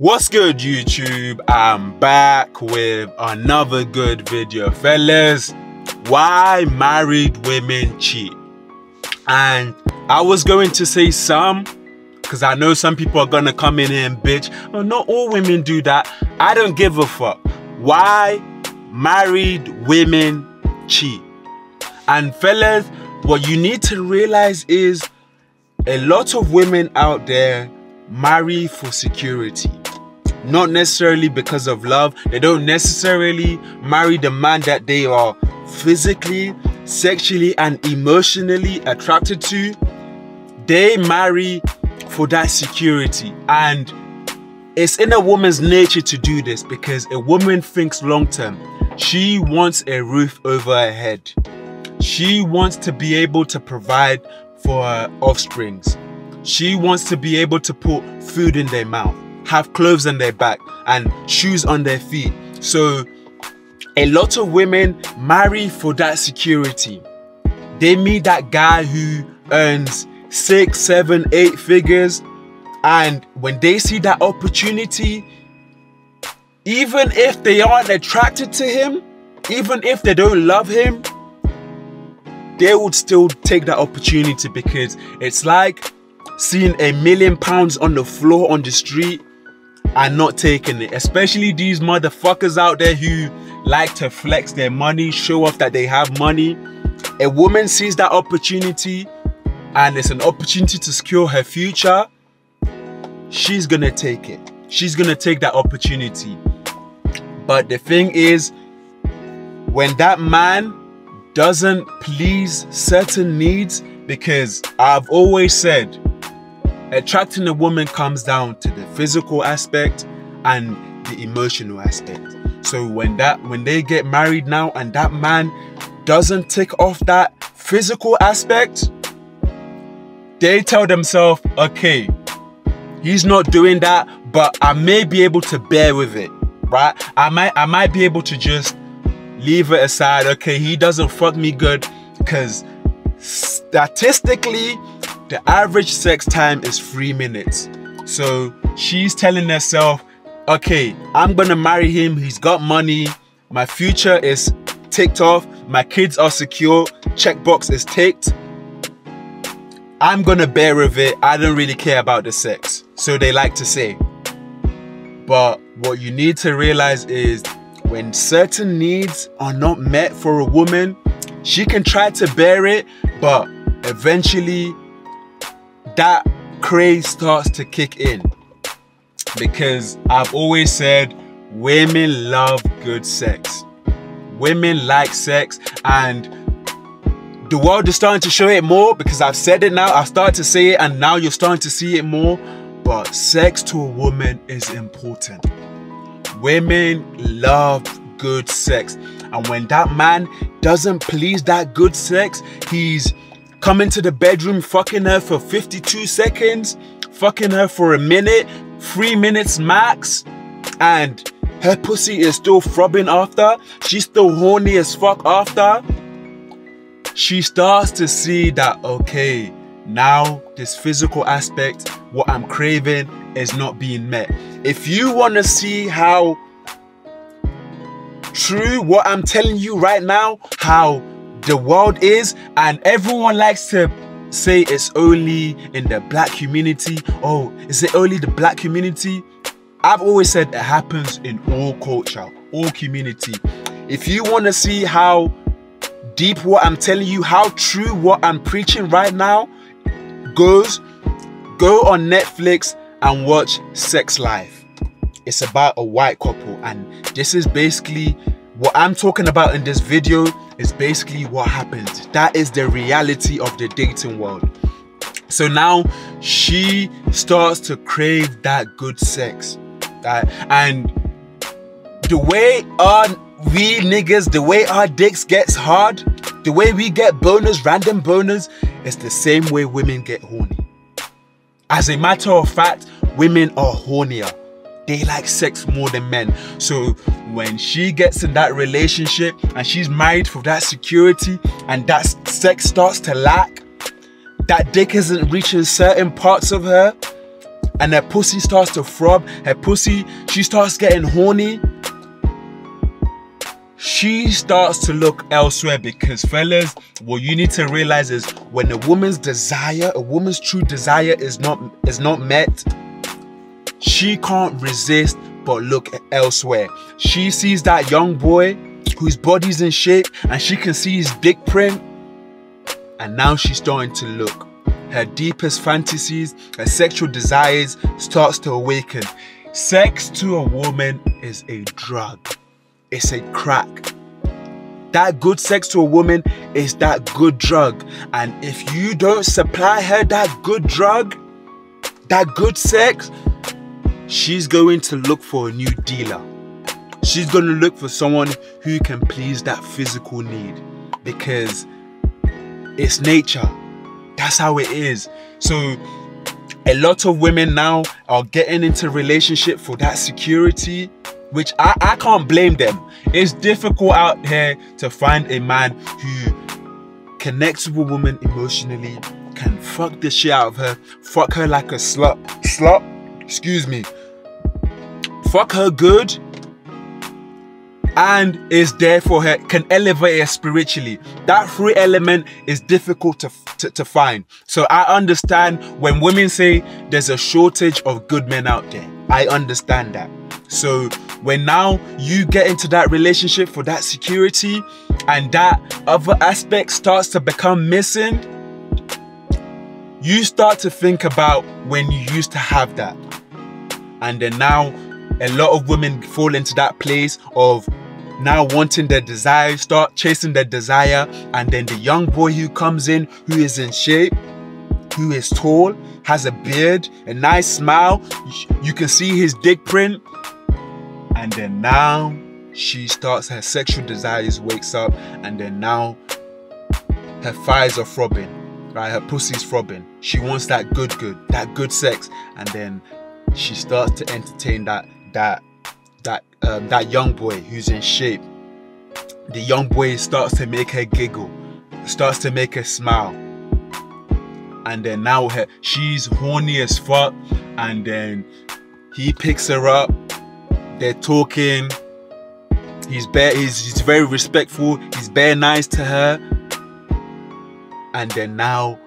What's good, YouTube? I'm back with another good video, fellas. Why married women cheat? And I was going to say some, because I know some people are gonna come in here and bitch. Oh, not all women do that. I don't give a fuck. Why married women cheat? And fellas, what you need to realize is a lot of women out there marry for security. Not necessarily because of love. They don't necessarily marry the man that they are physically, sexually, and emotionally attracted to. They marry for that security. And it's in a woman's nature to do this because a woman thinks long term. She wants a roof over her head. She wants to be able to provide for her offsprings. She wants to be able to put food in their mouth, have clothes on their back and shoes on their feet. So a lot of women marry for that security. They meet that guy who earns 6, 7, 8 figures, and when they see that opportunity, even if they aren't attracted to him, even if they don't love him, they would still take that opportunity because it's like seeing £1 million on the floor on the street and not taking it. Especially these motherfuckers out there who like to flex their money, show off that they have money. A woman sees that opportunity and it's an opportunity to secure her future. She's gonna take it. She's gonna take that opportunity. But the thing is, when that man doesn't please certain needs, because I've always said attracting a woman comes down to the physical aspect and the emotional aspect. So when they get married now and that man doesn't tick off that physical aspect, they tell themselves, okay, he's not doing that, but I may be able to bear with it, right? I might be able to just leave it aside. Okay, he doesn't fuck me good, because statistically the average sex time is 3 minutes. So she's telling herself, okay, I'm gonna marry him, he's got money, my future is ticked off, my kids are secure, checkbox is ticked, I'm gonna bear with it, I don't really care about the sex. So they like to say. But what you need to realize is when certain needs are not met for a woman, she can try to bear it, but eventually that craze starts to kick in. Because I've always said women love good sex. Women like sex, and the world is starting to show it more because I've said it now. I've started to say it and now you're starting to see it more. But sex to a woman is important. Women love good sex, and when that man doesn't please that good sex, he's coming to the bedroom fucking her for 52 seconds, fucking her for a minute, 3 minutes max, and her pussy is still throbbing after, she's still horny as fuck after, she starts to see that, okay, now this physical aspect, what I'm craving, is not being met. If you want to see how true what I'm telling you right now, how the world is, and everyone likes to say it's only in the black community. Oh, is it only the black community? I've always said it happens in all culture, all community. If you want to see how deep what I'm telling you, how true what I'm preaching right now goes, go on Netflix and watch Sex Life. It's about a white couple, and this is basically what I'm talking about in this video is basically what happened. That is the reality of the dating world. So now she starts to crave that good sex. And the way we niggas, the way our dicks gets hard, the way we get boners, random boners, is the same way women get horny. As a matter of fact, women are hornier. They like sex more than men. So when she gets in that relationship and she's married for that security and that sex starts to lack, that dick isn't reaching certain parts of her, and her pussy starts to throb, she starts getting horny, she starts to look elsewhere. Because fellas, what you need to realize is when a woman's desire, a woman's true desire is not met, she can't resist but look elsewhere. She sees that young boy whose body's in shape and she can see his dick print, and now she's starting to look. Her deepest fantasies, her sexual desires starts to awaken. Sex to a woman is a drug. It's a crack. That good sex to a woman is that good drug. And if you don't supply her that good drug, that good sex, she's going to look for a new dealer. She's going to look for someone who can please that physical need, because it's nature. That's how it is. So a lot of women now are getting into relationship for that security, which I can't blame them. It's difficult out here to find a man who connects with a woman emotionally, can fuck the shit out of her, fuck her like a slut, excuse me, fuck her good, and is there for her, can elevate her spiritually. That three element is difficult to find. So I understand when women say there's a shortage of good men out there. I understand that. So when now you get into that relationship for that security and that other aspect starts to become missing, you start to think about when you used to have that. And then now a lot of women fall into that place of now wanting their desire, start chasing their desire, and then the young boy who comes in, who is in shape, who is tall, has a beard, a nice smile, you can see his dick print, and then now she starts, her sexual desires wakes up, and then now her thighs are throbbing, right? Her pussy's throbbing. She wants that good sex, and then she starts to entertain that young boy who's in shape. The young boy starts to make her giggle, starts to make her smile, and then now she's horny as fuck, and then he picks her up, they're talking, he's very respectful, he's very nice to her, and then now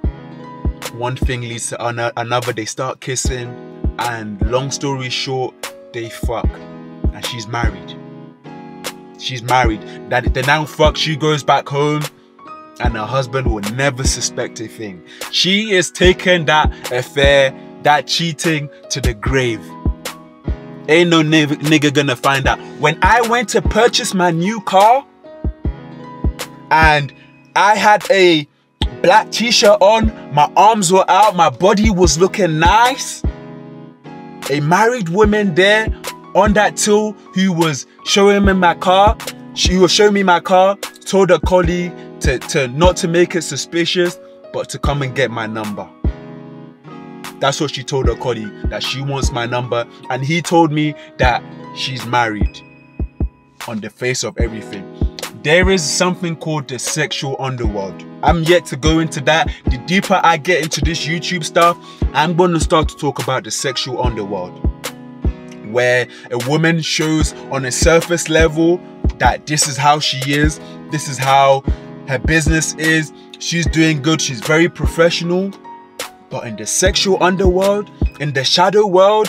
one thing leads to another, they start kissing, and long story short, they fuck. And she's married. She's married. They now fuck, she goes back home, and her husband will never suspect a thing. She is taking that affair, that cheating to the grave. Ain't no nigga gonna find out. When I went to purchase my new car, and I had a black t-shirt on, my arms were out, my body was looking nice, a married woman there on that till who was showing me my car, she was showing me my car, told her colleague to not to make it suspicious, but to come and get my number. That's what she told her colleague, that she wants my number, and he told me that she's married on the face of everything. There is something called the sexual underworld. I'm yet to go into that. The deeper I get into this YouTube stuff, I'm going to start to talk about the sexual underworld, where a woman shows on a surface level that this is how she is, this is how her business is, she's doing good, she's very professional. But in the sexual underworld, in the shadow world,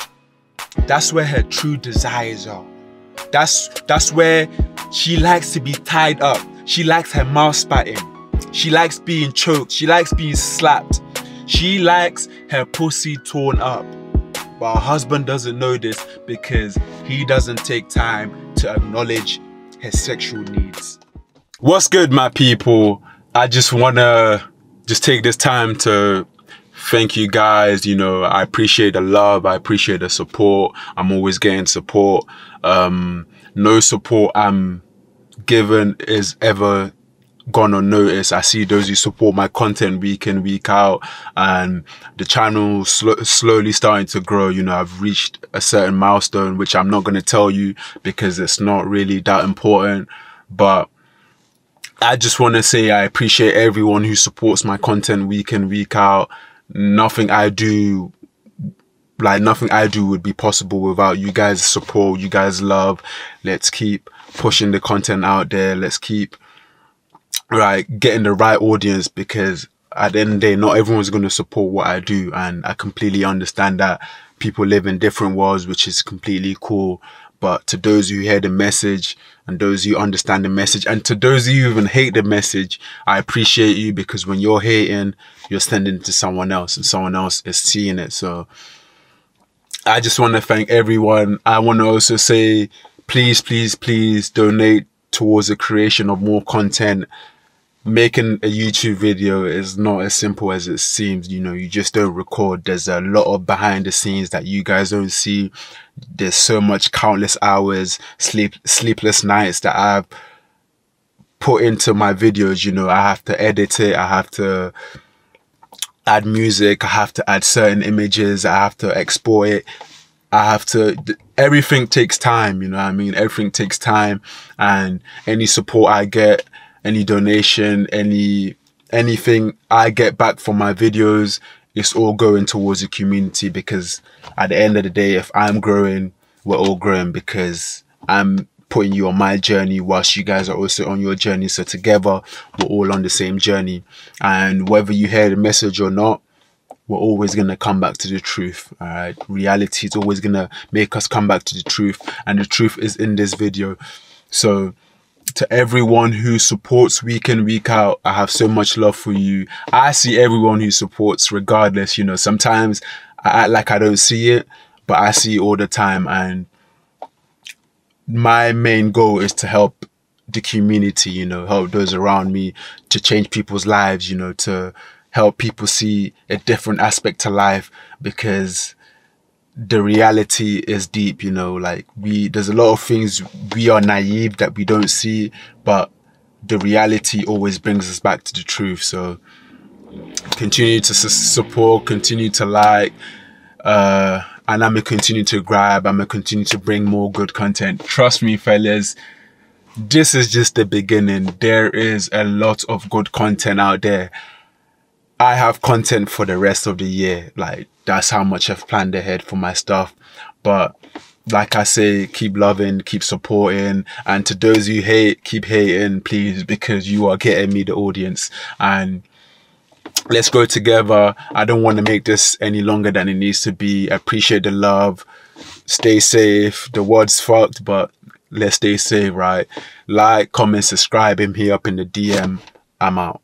that's where her true desires are. That's where she likes to be tied up. She likes her mouth spat in. She likes being choked. She likes being slapped. She likes her pussy torn up. But her husband doesn't know this because he doesn't take time to acknowledge his sexual needs. What's good, my people? I just wanna take this time to thank you guys. You know, I appreciate the love, I appreciate the support. I'm always getting support. No support I'm given is ever gone unnoticed. I see those who support my content week in, week out, and the channel slowly starting to grow. You know, I've reached a certain milestone, which I'm not going to tell you because it's not really that important, but I just want to say I appreciate everyone who supports my content week in, week out. Nothing I do like nothing I do would be possible without you guys' support, you guys' love. Let's keep pushing the content out there. Let's keep getting the right audience, because at the end of the day, not everyone's going to support what I do, and I completely understand that people live in different worlds, which is completely cool. But to those who hear the message, and those who understand the message, and to those who even hate the message, I appreciate you, because when you're hating, you're sending it to someone else, and someone else is seeing it. So I just want to thank everyone. I want to also say, please, please, please donate towards the creation of more content. Making a YouTube video is not as simple as it seems. You know, you just don't record. There's a lot of behind the scenes that you guys don't see. There's so much countless hours, sleepless nights that I've put into my videos. You know, I have to edit it. I have to add music. I have to add certain images. I have to export it. I have to, everything takes time, you know what I mean? Everything takes time, and any support I get, any donation, anything I get back from my videos, it's all going towards the community, because at the end of the day, if I'm growing, we're all growing, because I'm putting you on my journey whilst you guys are also on your journey. So together, we're all on the same journey. And whether you hear the message or not, we're always going to come back to the truth. All right, reality is always going to make us come back to the truth, and the truth is in this video. So to everyone who supports week in, week out, I have so much love for you. I see everyone who supports regardless. You know, sometimes I act like I don't see it, but I see it all the time. And my main goal is to help the community, you know, help those around me, to change people's lives, you know, to help people see a different aspect to life, because the reality is deep. You know, like there's a lot of things we are naive that we don't see, but the reality always brings us back to the truth. So continue to support, continue to like, and I'm gonna continue to grab, I'm gonna continue to bring more good content. Trust me, fellas, this is just the beginning. There is a lot of good content out there. I have content for the rest of the year. Like, that's how much I've planned ahead for my stuff. But like I say, keep loving, keep supporting. And to those who hate, keep hating, please, because you are getting me the audience. And let's go together. I don't want to make this any longer than it needs to be. I appreciate the love. Stay safe. The world's fucked, but let's stay safe, right? Like, comment, subscribe, hit me up in the DM. I'm out.